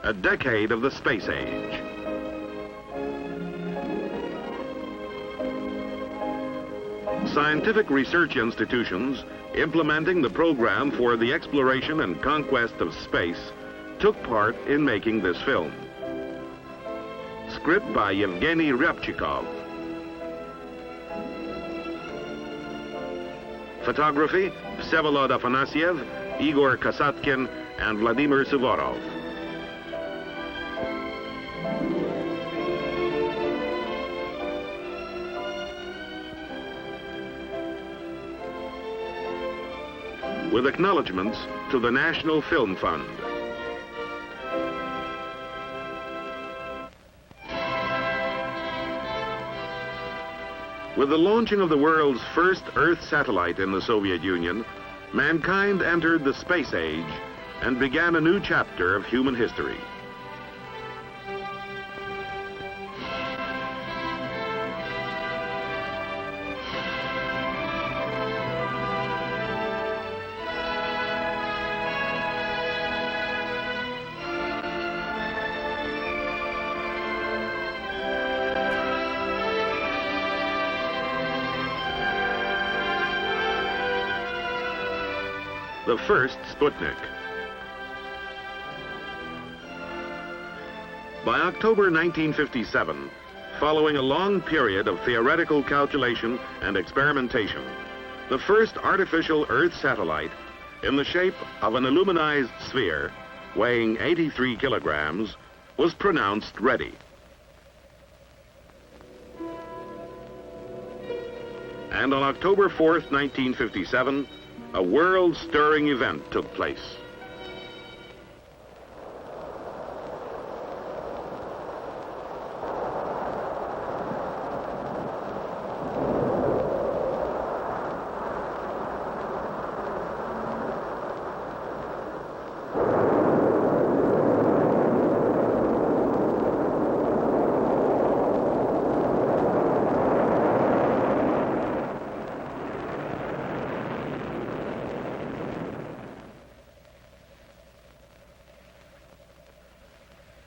a decade of the space age. Scientific research institutions implementing the program for the exploration and conquest of space took part in making this film. Script by Yevgeny Ryabchikov. Photography, Vsevolod Afanasyev, Igor Kasatkin, and Vladimir Suvorov. With acknowledgments to the National Film Fund. With the launching of the world's first Earth satellite in the Soviet Union, mankind entered the space age and began a new chapter of human history. The first Sputnik. By October 1957, following a long period of theoretical calculation and experimentation, the first artificial Earth satellite, in the shape of an aluminized sphere weighing 83 kilograms, was pronounced ready. And on October 4th, 1957, a world-stirring event took place.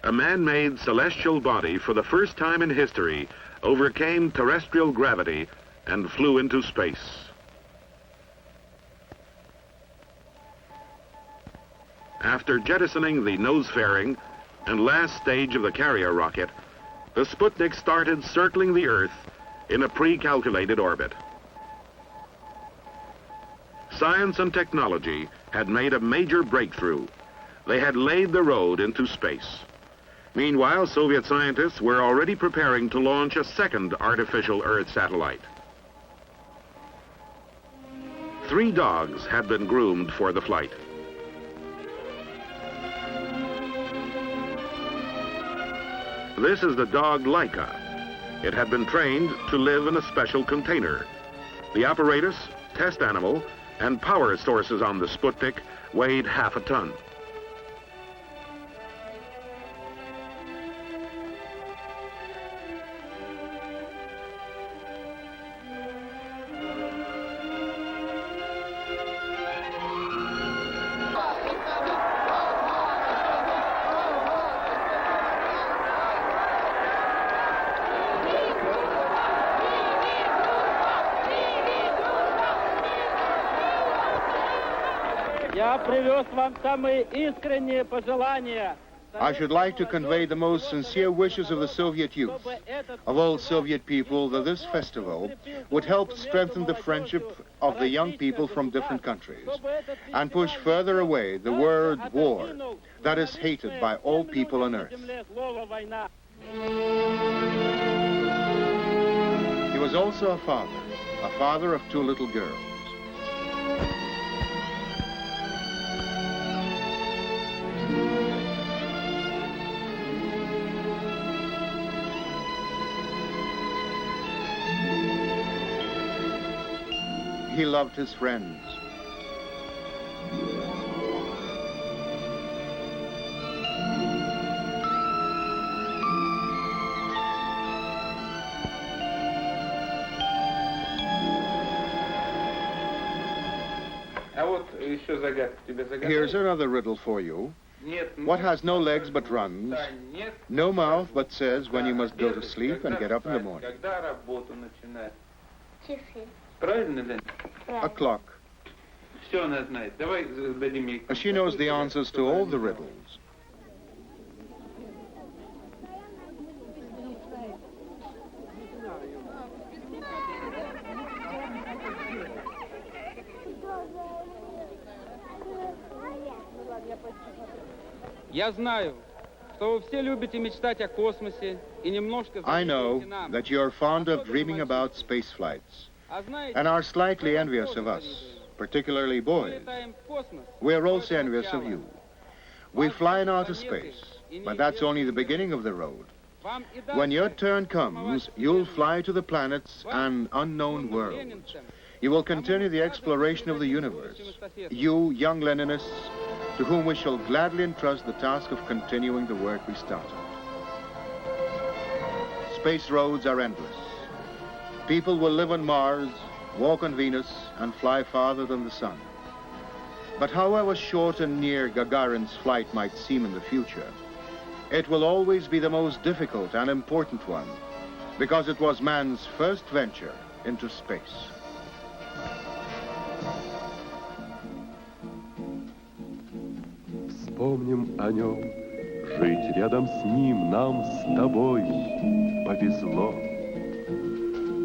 A man-made celestial body for the first time in history overcame terrestrial gravity and flew into space. After jettisoning the nose-fairing and last stage of the carrier rocket, the Sputnik started circling the Earth in a pre-calculated orbit. Science and technology had made a major breakthrough. They had laid the road into space. Meanwhile, Soviet scientists were already preparing to launch a second artificial Earth satellite. 3 dogs had been groomed for the flight. This is the dog Laika. It had been trained to live in a special container. The apparatus, test animal, and power sources on the Sputnik weighed half a ton. I should like to convey the most sincere wishes of the Soviet youth, of all Soviet people, that this festival would help strengthen the friendship of the young people from different countries and push further away the word war that is hated by all people on Earth. He was also a father of 2 little girls. He loved his friends. Here's another riddle for you. What has no legs but runs, no mouth but says when you must go to sleep and get up in the morning? A clock. She knows the answers to all the riddles. I know that you're fond of dreaming about space flights and are slightly envious of us, particularly boys. We're also envious of you. We fly in outer space, but that's only the beginning of the road. When your turn comes, you'll fly to the planets and unknown worlds. You will continue the exploration of the universe. You, young Leninists, to whom we shall gladly entrust the task of continuing the work we started. Space roads are endless. People will live on Mars, walk on Venus, and fly farther than the sun. But however short and near Gagarin's flight might seem in the future, it will always be the most difficult and important one, because it was man's first venture into space. Вспомним о нем, жить рядом с ним нам с тобой повезло.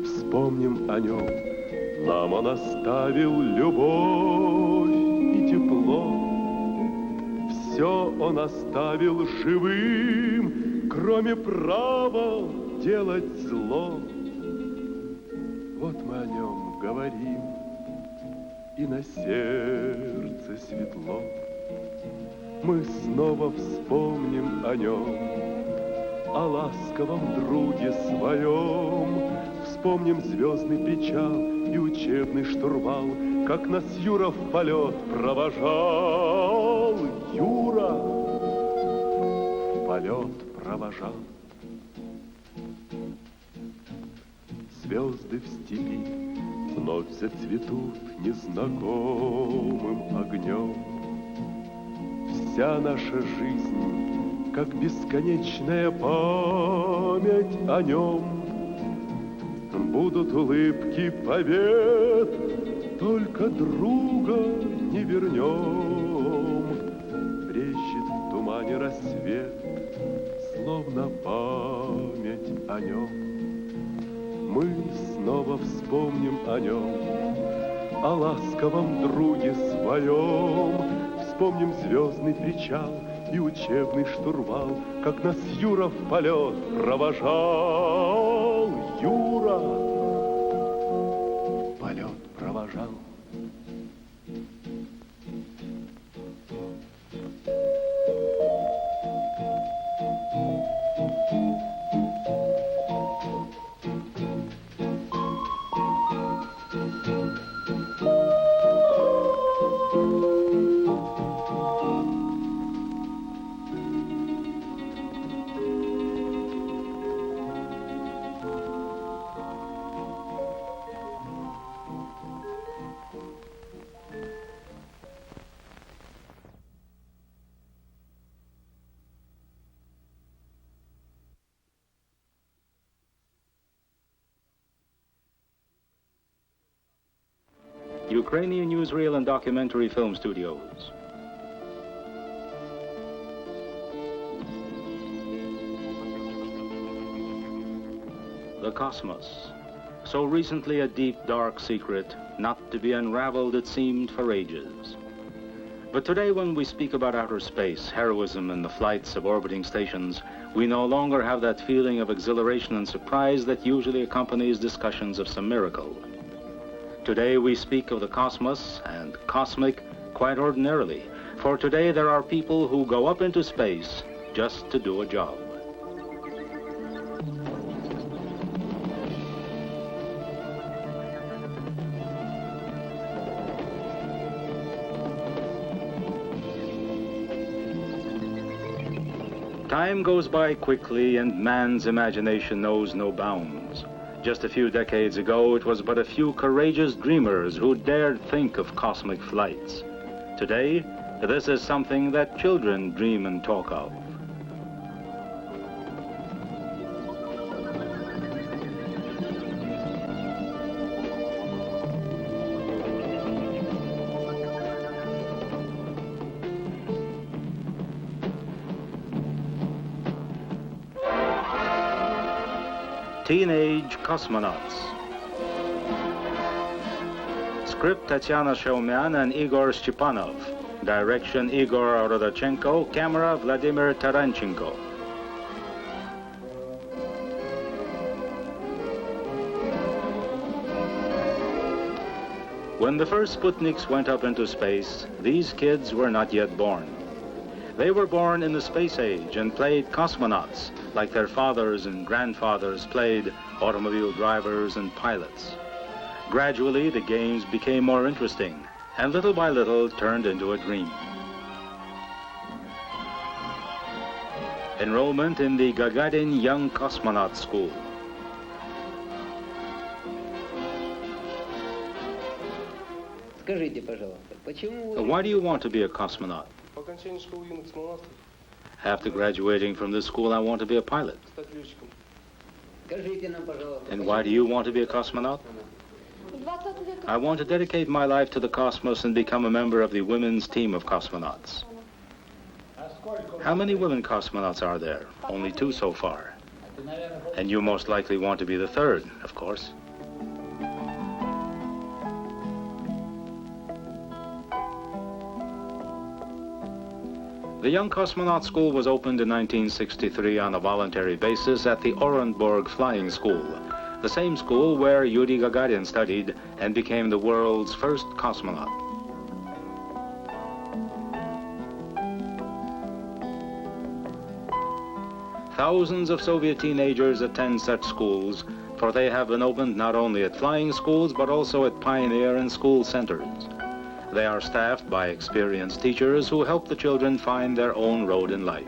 Вспомним о нем, нам он оставил любовь и тепло. Все он оставил живым, кроме права делать зло. Вот мы о нем говорим, и на сердце светло. Мы снова вспомним о нем, о ласковом друге своем. Вспомним звездный причал и учебный штурвал, как нас Юра в полет провожал. Юра в полет провожал. Звезды в степи вновь зацветут незнакомым огнем. Вся наша жизнь, как бесконечная память о нем. Будут улыбки побед, только друга не вернем. Брещет в тумане рассвет, словно память о нем. Мы снова вспомним о нем, о ласковом друге своем. Вспомним звездный причал и учебный штурвал, как нас Юра в полет провожал. Юра в полет провожал. Ukrainian newsreel and documentary film studios. The cosmos, so recently a deep, dark secret, not to be unraveled, it seemed, for ages. But today, when we speak about outer space, heroism, and the flights of orbiting stations, we no longer have that feeling of exhilaration and surprise that usually accompanies discussions of some miracle. Today we speak of the cosmos and cosmic quite ordinarily, for today there are people who go up into space just to do a job. Time goes by quickly and man's imagination knows no bounds. Just a few decades ago, it was but a few courageous dreamers who dared think of cosmic flights. Today, This is something that children dream and talk of. Teenage cosmonauts. Script Tatyana Shaumyan and Igor Stepanov. Direction Igor Rodachenko. Camera Vladimir Taranchenko. When the first Sputniks went up into space, these kids were not yet born. They were born in the space age and played cosmonauts like their fathers and grandfathers played automobile drivers and pilots. Gradually, the games became more interesting and little by little turned into a dream. Enrollment in the Gagarin Young Cosmonaut School. Why do you want to be a cosmonaut? After graduating from this school, I want to be a pilot. And why do you want to be a cosmonaut? I want to dedicate my life to the cosmos and become a member of the women's team of cosmonauts. How many women cosmonauts are there? Only 2 so far. And you most likely want to be the 3rd, of course. The Young Cosmonaut School was opened in 1963 on a voluntary basis at the Orenburg Flying School, the same school where Yuri Gagarin studied and became the world's first cosmonaut. Thousands of Soviet teenagers attend such schools, for they have been opened not only at flying schools but also at pioneer and school centers. They are staffed by experienced teachers who help the children find their own road in life.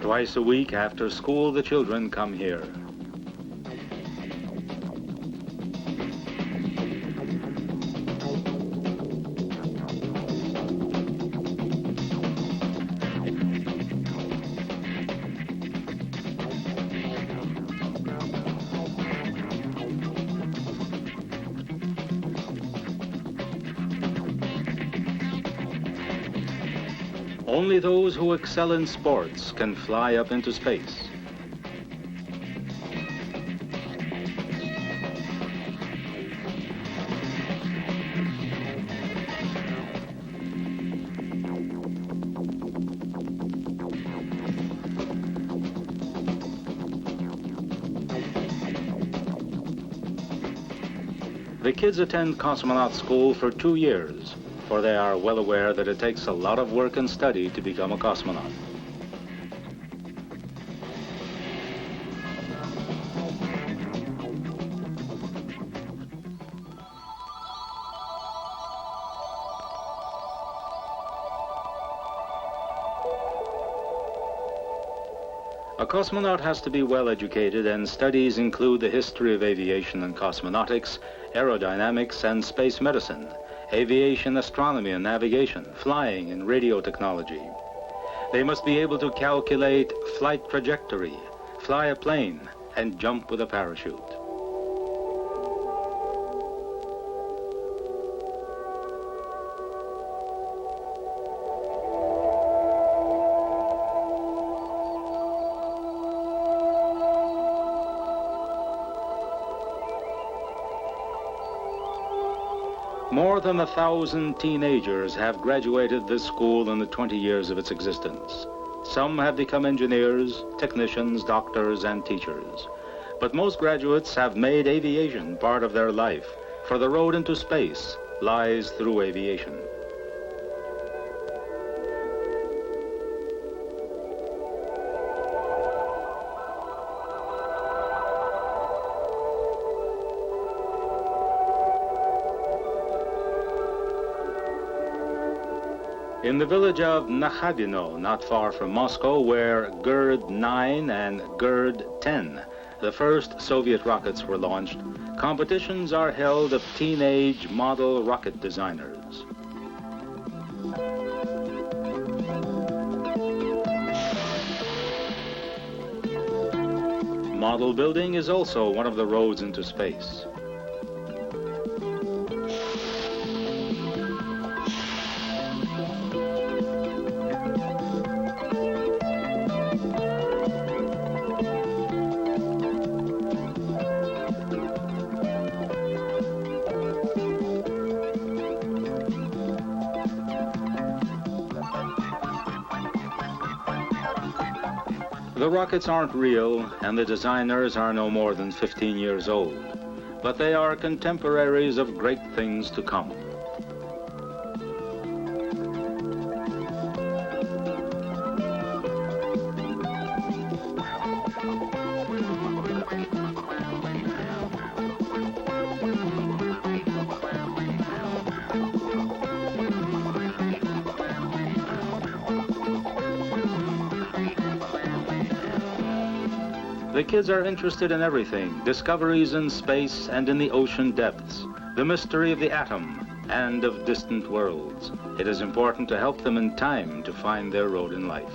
Twice a week after school, the children come here. Only those who excel in sports can fly up into space. The kids attend cosmonaut school for 2 years, for they are well aware that it takes a lot of work and study to become a cosmonaut. A cosmonaut has to be well educated, and studies include the history of aviation and cosmonautics, aerodynamics and space medicine, aviation, astronomy and navigation, flying and radio technology. They must be able to calculate flight trajectory, fly a plane, and jump with a parachute. More than 1,000 teenagers have graduated this school in the 20 years of its existence. Some have become engineers, technicians, doctors, and teachers. But most graduates have made aviation part of their life, for the road into space lies through aviation. In the village of Nakhabino, not far from Moscow, where Gerd 9 and Gerd 10, the first Soviet rockets were launched, competitions are held of teenage model rocket designers. Model building is also one of the roads into space. The rockets aren't real, and the designers are no more than 15 years old, but they are contemporaries of great things to come. The kids are interested in everything, discoveries in space and in the ocean depths, the mystery of the atom and of distant worlds. It is important to help them in time to find their road in life.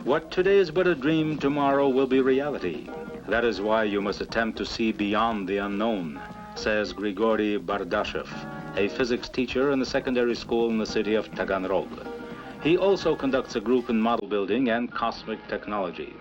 What today is but a dream, tomorrow will be reality. That is why you must attempt to see beyond the unknown, says Grigory Bardashev, a physics teacher in the secondary school in the city of Taganrog. He also conducts a group in model building and cosmic technology.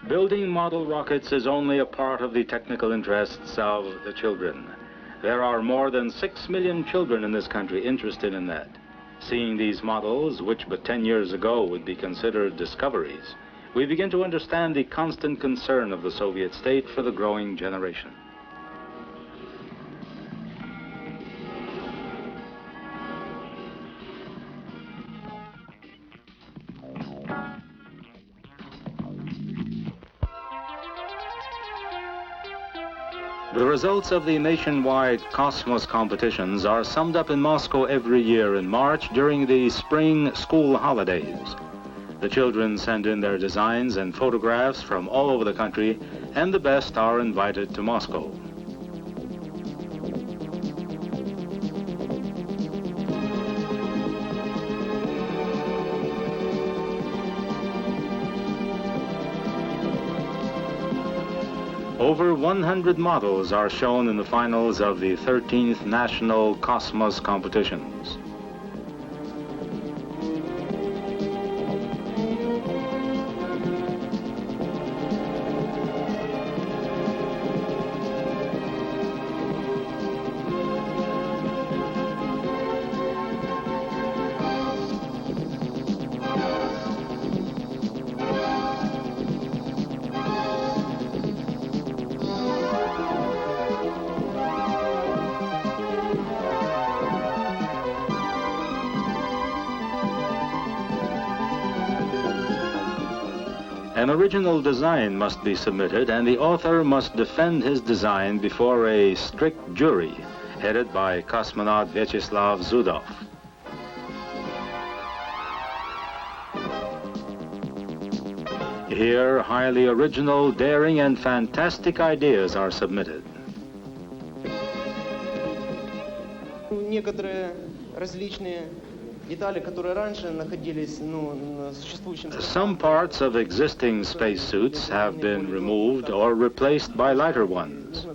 Building model rockets is only a part of the technical interests of the children. There are more than 6 million children in this country interested in that. Seeing these models, which but 10 years ago would be considered discoveries, we begin to understand the constant concern of the Soviet state for the growing generation. The results of the nationwide Cosmos competitions are summed up in Moscow every year in March during the spring school holidays. The children send in their designs and photographs from all over the country, and the best are invited to Moscow. Over 100 models are shown in the finals of the 13th National Cosmos competitions. An original design must be submitted, and the author must defend his design before a strict jury headed by cosmonaut Vyacheslav Zudov. Here, highly original, daring, and fantastic ideas are submitted. Некоторые различные Some parts of existing spacesuits have been removed or replaced by lighter ones.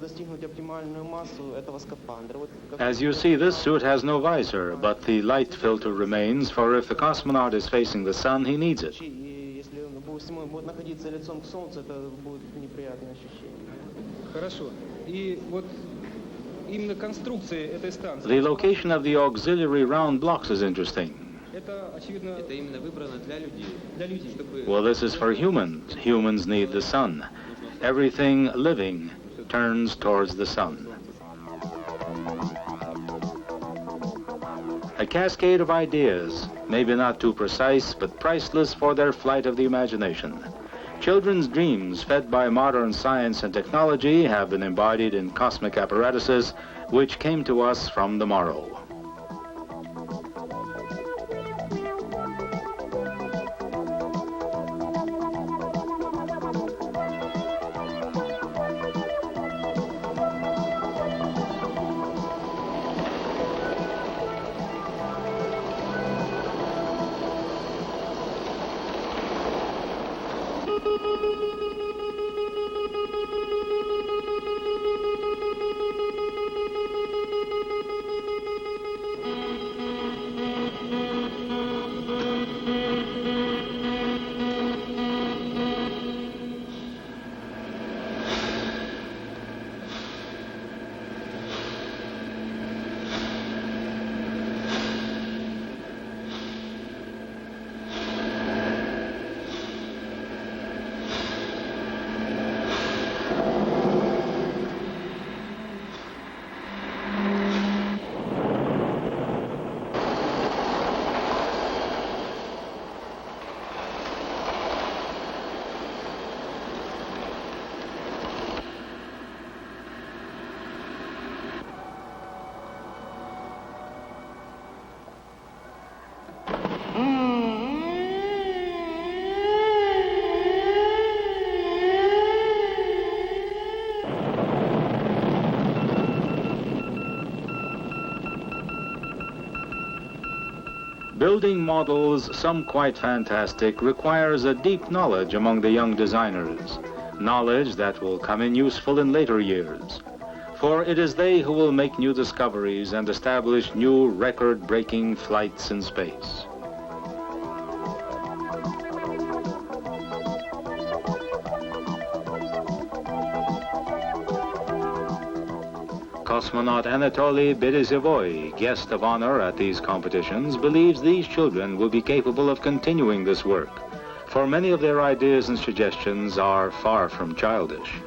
As you see, this suit has no visor, but the light filter remains, for if the cosmonaut is facing the sun, he needs it. The location of the auxiliary round blocks is interesting. Well, this is for humans. Humans need the sun. Everything living turns towards the sun. A cascade of ideas, maybe not too precise, but priceless for their flight of the imagination. Children's dreams, fed by modern science and technology, have been embodied in cosmic apparatuses which came to us from the morrow. Building models, some quite fantastic, requires a deep knowledge among the young designers, knowledge that will come in useful in later years. For it is they who will make new discoveries and establish new record-breaking flights in space. Cosmonaut Anatoly Berezevoy, guest of honor at these competitions, believes these children will be capable of continuing this work, for many of their ideas and suggestions are far from childish.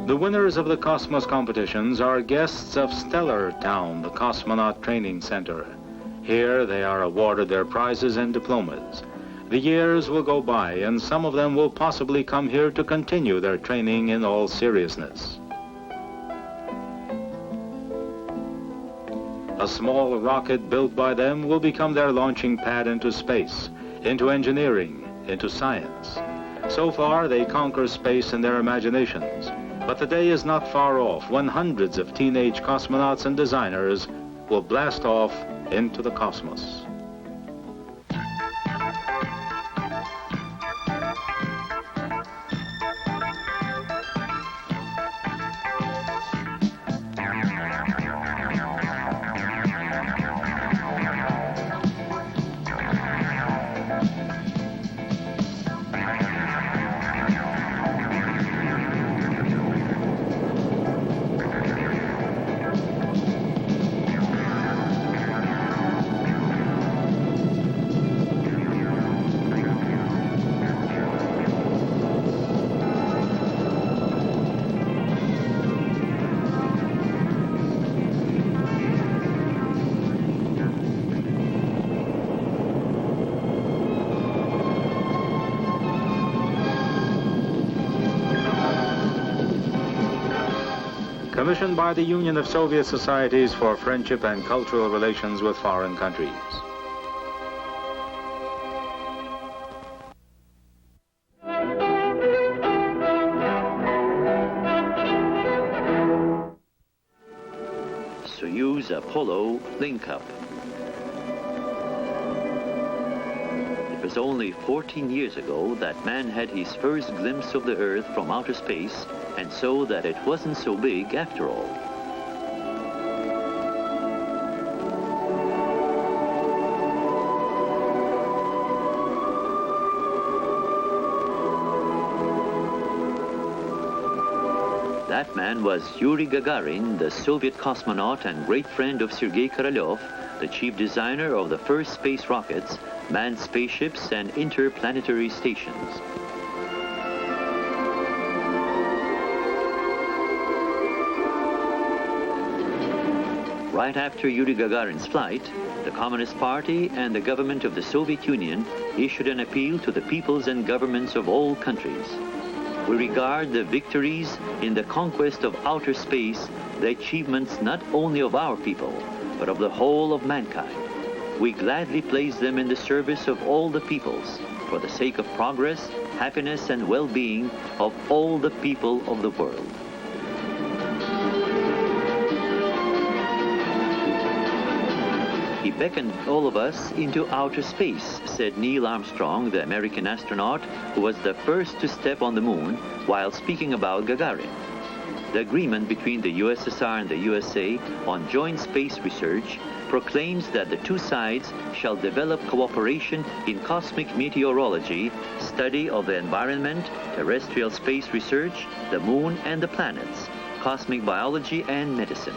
The winners of the Cosmos competitions are guests of Stellar Town, the Cosmonaut Training Center. Here they are awarded their prizes and diplomas. The years will go by, and some of them will possibly come here to continue their training in all seriousness. A small rocket built by them will become their launching pad into space, into engineering, into science. So far, they conquer space in their imaginations. But the day is not far off when hundreds of teenage cosmonauts and designers will blast off into the cosmos. commissioned by the Union of Soviet Societies for Friendship and Cultural Relations with Foreign Countries. Soyuz-Apollo link-up. It was only 14 years ago that man had his first glimpse of the Earth from outer space, and so that it wasn't so big after all. That man was Yuri Gagarin, the Soviet cosmonaut and great friend of Sergei Korolev, the chief designer of the first space rockets, manned spaceships, and interplanetary stations. Right after Yuri Gagarin's flight, the Communist Party and the government of the Soviet Union issued an appeal to the peoples and governments of all countries. We regard the victories in the conquest of outer space the achievements not only of our people, but of the whole of mankind. We gladly place them in the service of all the peoples, for the sake of progress, happiness, and well-being of all the people of the world. He beckoned all of us into outer space, said Neil Armstrong, the American astronaut who was the first to step on the moon, while speaking about Gagarin. The agreement between the USSR and the USA on joint space research proclaims that the two sides shall develop cooperation in cosmic meteorology, study of the environment, terrestrial space research, the moon and the planets, cosmic biology and medicine.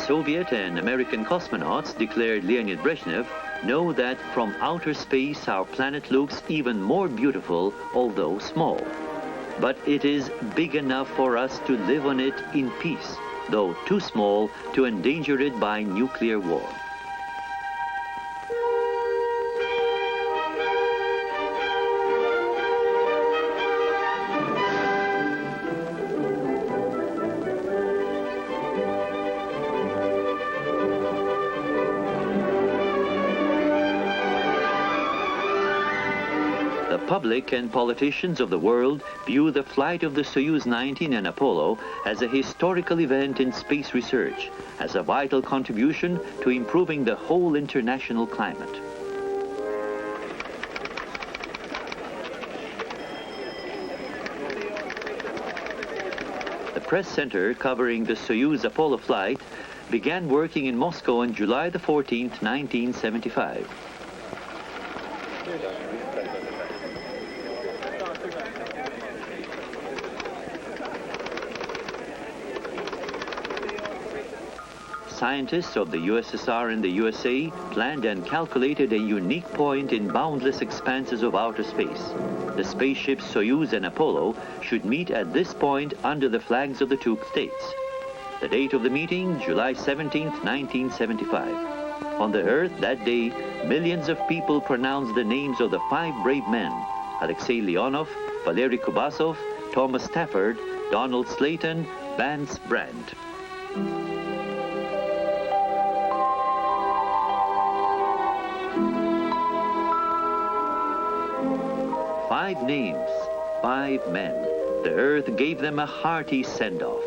Soviet and American cosmonauts, declared Leonid Brezhnev, know that from outer space our planet looks even more beautiful, although small. But it is big enough for us to live on it in peace, though too small to endanger it by nuclear war. The public and politicians of the world view the flight of the Soyuz-19 and Apollo as a historical event in space research, as a vital contribution to improving the whole international climate. The press center covering the Soyuz-Apollo flight began working in Moscow on July the 14th, 1975. Scientists of the USSR and the USA planned and calculated a unique point in boundless expanses of outer space. The spaceships Soyuz and Apollo should meet at this point under the flags of the two states. The date of the meeting, July 17, 1975. On the Earth that day, millions of people pronounced the names of the 5 brave men: Alexei Leonov, Valery Kubasov, Thomas Stafford, Donald Slayton, Vance Brandt. Five names, 5 men. The Earth gave them a hearty send-off.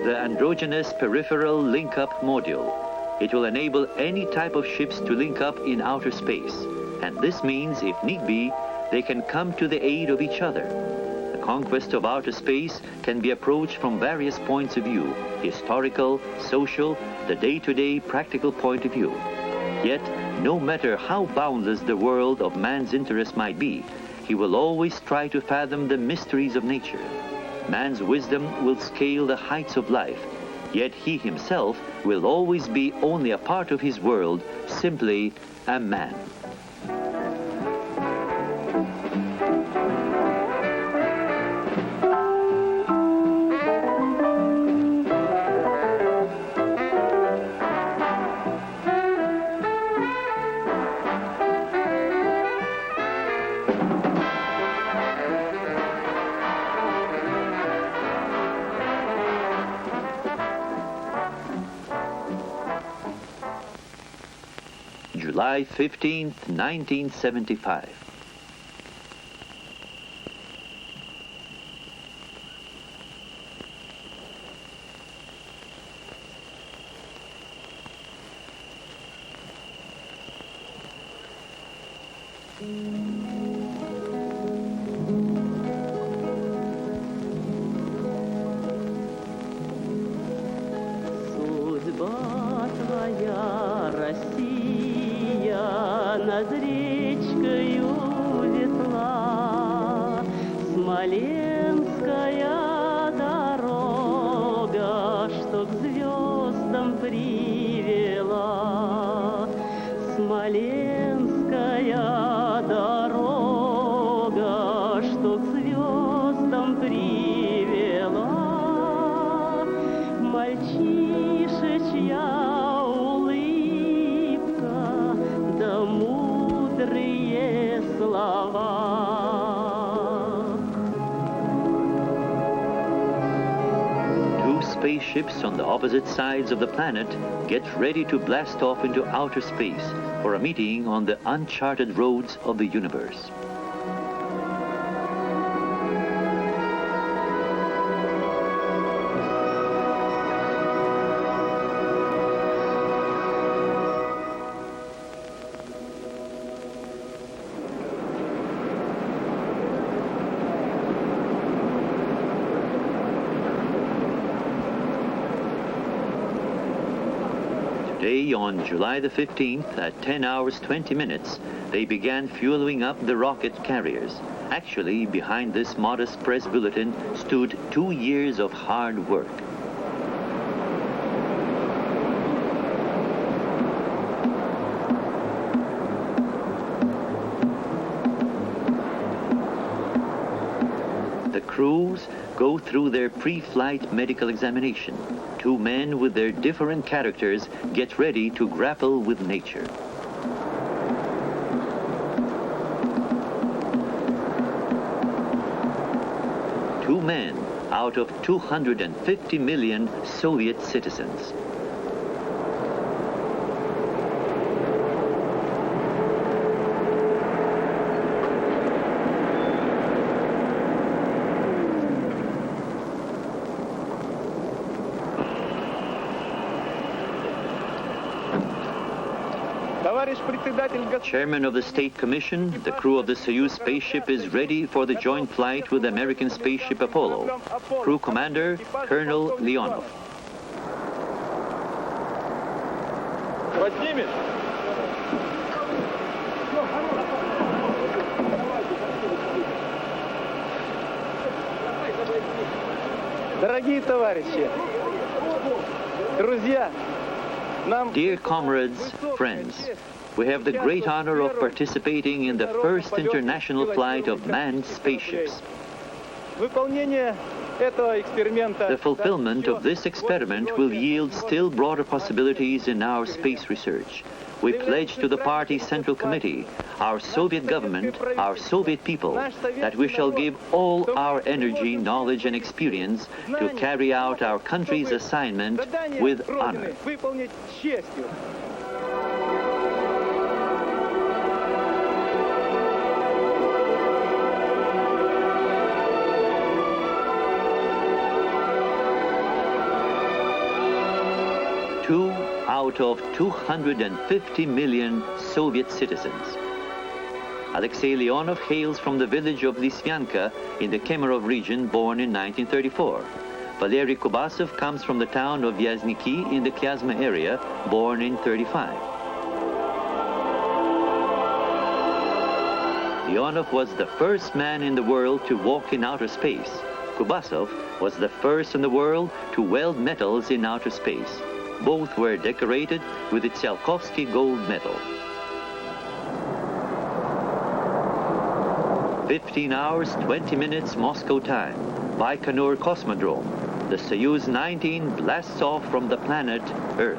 The androgynous peripheral link-up module. It will enable any type of ships to link up in outer space. And this means, if need be, they can come to the aid of each other. The conquest of outer space can be approached from various points of view: historical, social, the day-to-day practical point of view. Yet, no matter how boundless the world of man's interest might be, he will always try to fathom the mysteries of nature. Man's wisdom will scale the heights of life, yet he himself will always be only a part of his world, simply a man. July 15th, 1975. Судьба твоя, Россия, над речкою ветла, Смоленская дорога, что к звездам привела. Смоленская дорога, что к звездам привела. Мальчишечья улыбка, да мудрые слова. Two spaceships on the opposite sides of the planet get ready to blast off into outer space for a meeting on the uncharted roads of the universe. Today, on July the 15th, at 10 hours 20 minutes, they began fueling up the rocket carriers. Actually, behind this modest press bulletin stood 2 years of hard work. The crews go through their pre-flight medical examination. 2 men with their different characters get ready to grapple with nature. Two men out of 250 million Soviet citizens. Chairman of the State Commission, the crew of the Soyuz spaceship is ready for the joint flight with the American spaceship Apollo. Crew Commander, Colonel Leonov. Дорогие товарищи, друзья, Dear comrades, friends, we have the great honor of participating in the first international flight of manned spaceships. The fulfillment of this experiment will yield still broader possibilities in our space research. We pledge to the party's Central Committee, our Soviet government, our Soviet people, that we shall give all our energy, knowledge, and experience to carry out our country's assignment with honor. Two out of 250 million Soviet citizens. Alexei Leonov hails from the village of Lysvyanka in the Kemerov region, born in 1934. Valery Kubasov comes from the town of Vyazniki in the Klyazma area, born in 1935. Leonov was the first man in the world to walk in outer space. Kubasov was the first in the world to weld metals in outer space. Both were decorated with the Tsiolkovsky gold medal. 15 hours, 20 minutes Moscow time. Baikonur Cosmodrome. The Soyuz-19 blasts off from the planet Earth.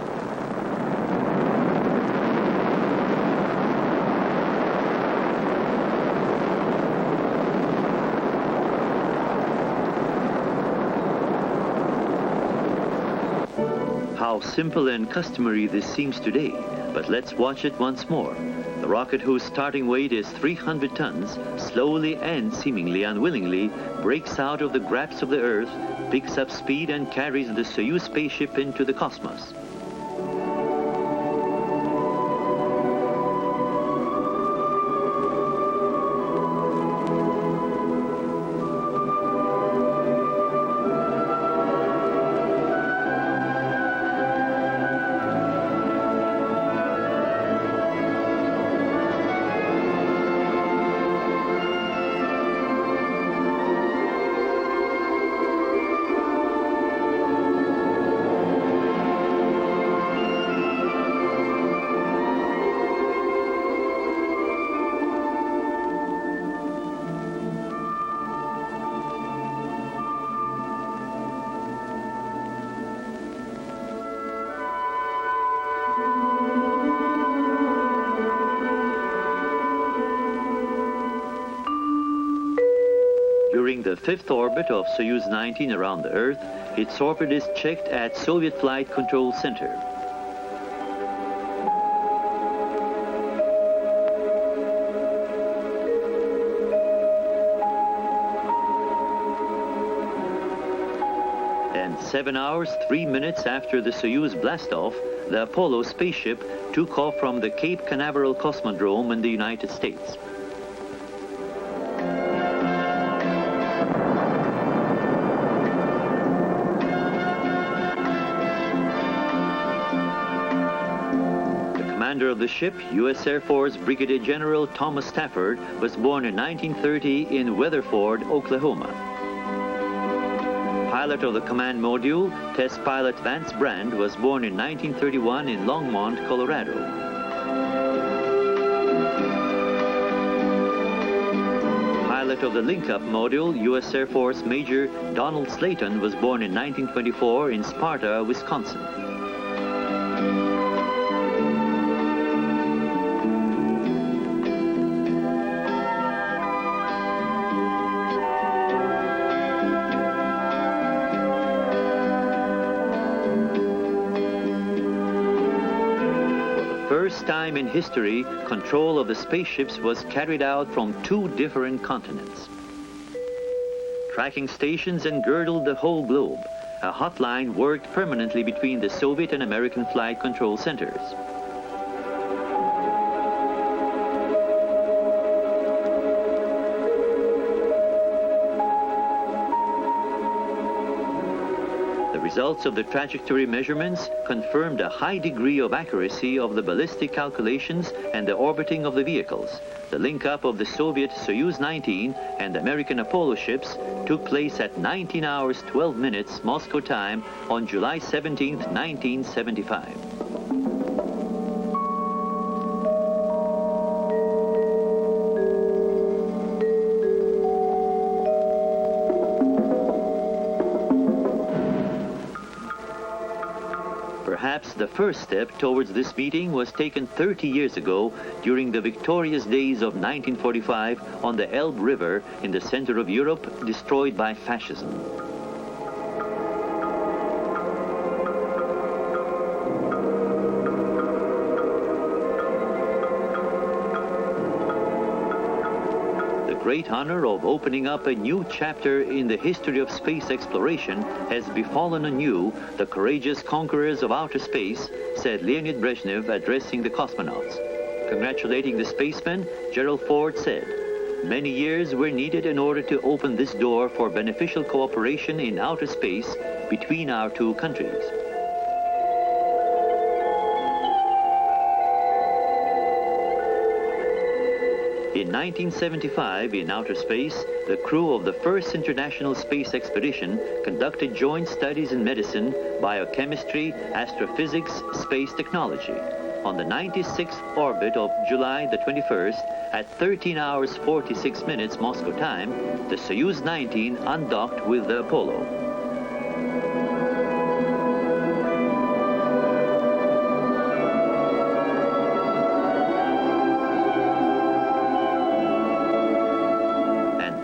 How simple and customary this seems today, But let's watch it once more. The rocket, whose starting weight is 300 tons, slowly and seemingly unwillingly breaks out of the grasp of the Earth, picks up speed and carries the Soyuz spaceship into the cosmos. During the fifth orbit of Soyuz-19 around the Earth, its orbit is checked at Soviet Flight Control Center. And 7 hours, 3 minutes after the Soyuz blastoff, the Apollo spaceship took off from the Cape Canaveral Cosmodrome in the United States. The commander of the ship, U.S. Air Force Brigadier General Thomas Stafford, was born in 1930 in Weatherford, Oklahoma. Pilot of the command module, Test Pilot Vance Brand, was born in 1931 in Longmont, Colorado. Pilot of the link-up module, U.S. Air Force Major Donald Slayton, was born in 1924 in Sparta, Wisconsin. First time in history, control of the spaceships was carried out from 2 different continents. Tracking stations encircled the whole globe. A hotline worked permanently between the Soviet and American flight control centers. Results of the trajectory measurements confirmed a high degree of accuracy of the ballistic calculations and the orbiting of the vehicles. The link-up of the Soviet Soyuz-19 and American Apollo ships took place at 19 hours 12 minutes Moscow time on July 17, 1975. Perhaps the first step towards this meeting was taken 30 years ago during the victorious days of 1945 on the Elbe River in the center of Europe, destroyed by fascism. The great honor of opening up a new chapter in the history of space exploration has befallen anew the courageous conquerors of outer space, said Leonid Brezhnev, addressing the cosmonauts. Congratulating the spacemen, Gerald Ford said, "Many years were needed in order to open this door for beneficial cooperation in outer space between our 2 countries." In 1975, in outer space, the crew of the first International Space Expedition conducted joint studies in medicine, biochemistry, astrophysics, space technology. On the 96th orbit of July the 21st, at 13 hours 46 minutes Moscow time, the Soyuz-19 undocked with the Apollo.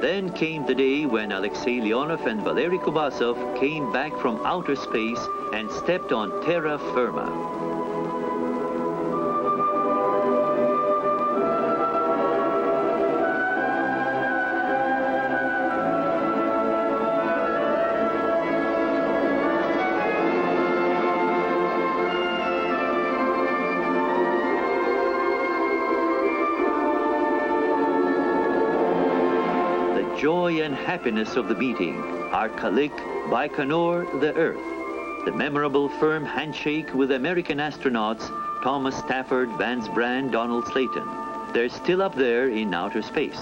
Then came the day when Alexei Leonov and Valery Kubasov came back from outer space and stepped on terra firma. joy and happiness of the meeting, Arkalik, Baikonur, the Earth. The memorable firm handshake with American astronauts Thomas Stafford, Vance Brand, Donald Slayton. They're still up there in outer space.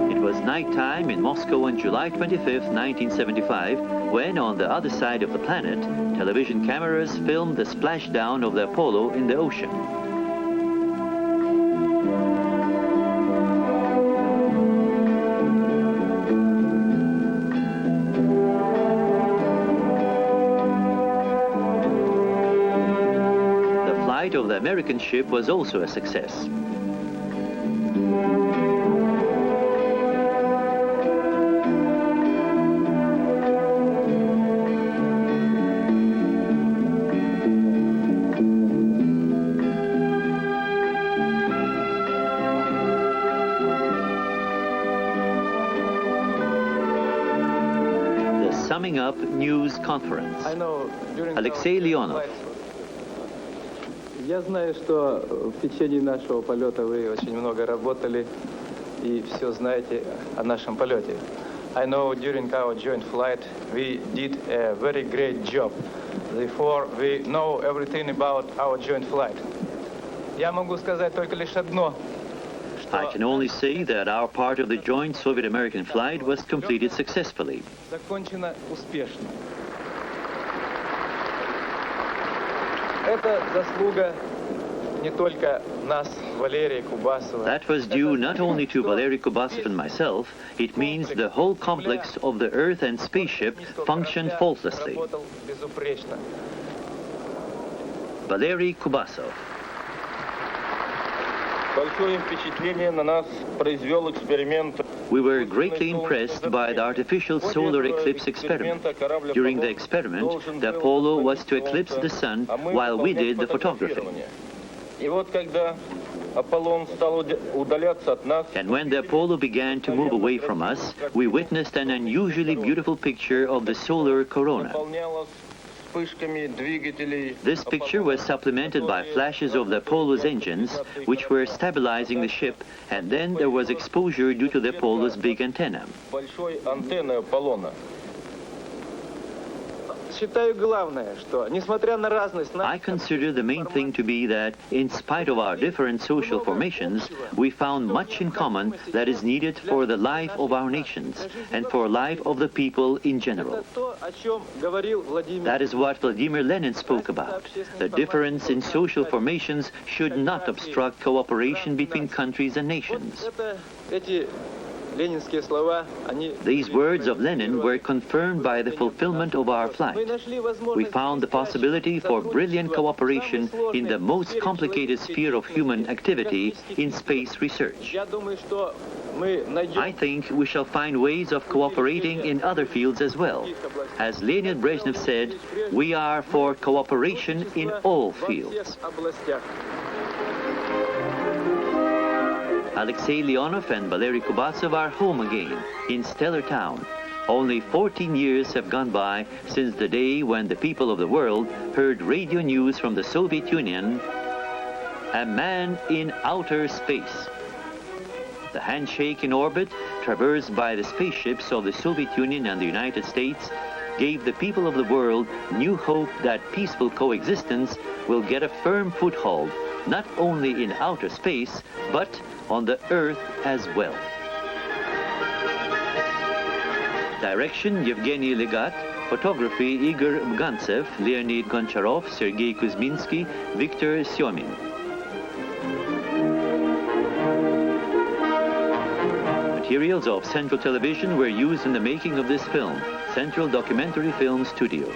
It was nighttime in Moscow on July 25th, 1975, when on the other side of the planet, television cameras filmed the splashdown of the Apollo in the ocean. Of the American ship was also a success. The Summing Up News Conference. Alexei Leonov. Я знаю, что в течение нашего полета вы очень много работали и все знаете о нашем полете. I know during our joint flight we did a very great job. Therefore, we know everything about our joint flight. Я могу сказать только лишь одно. I can only say that our part of the joint Soviet-American flight was completed successfully. Закончено успешно. Это заслуга не только нас, Валерия Кубасова. That was due not only to Valery Kubasov and myself, it means the whole complex of the Earth and spaceship functioned faultlessly. Valery Kubasov. We were greatly impressed by the artificial solar eclipse experiment. During the experiment, the Apollo was to eclipse the sun while we did the photography. And when the Apollo began to move away from us, we witnessed an unusually beautiful picture of the solar corona. This picture was supplemented by flashes of the Apollo's engines, which were stabilizing the ship, and then there was exposure due to the Apollo's big antenna. I consider the main thing to be that, in spite of our different social formations, we found much in common that is needed for the life of our nations and for life of the people in general. That is what Vladimir Lenin spoke about. The difference in social formations should not obstruct cooperation between countries and nations. These words of Lenin were confirmed by the fulfillment of our flight. We found the possibility for brilliant cooperation in the most complicated sphere of human activity, in space research. I think we shall find ways of cooperating in other fields as well. As Leonid Brezhnev said, we are for cooperation in all fields. Alexei Leonov and Valery Kubasov are home again, in Stellar Town. Only 14 years have gone by since the day when the people of the world heard radio news from the Soviet Union, a man in outer space. The handshake in orbit, traversed by the spaceships of the Soviet Union and the United States, gave the people of the world new hope that peaceful coexistence will get a firm foothold, not only in outer space, but on the Earth as well. Direction, Yevgeny Legat. Photography, Igor Bgantsev, Leonid Goncharov, Sergei Kuzminsky, Viktor Syomin. Materials of Central Television were used in the making of this film. Central Documentary Film Studios.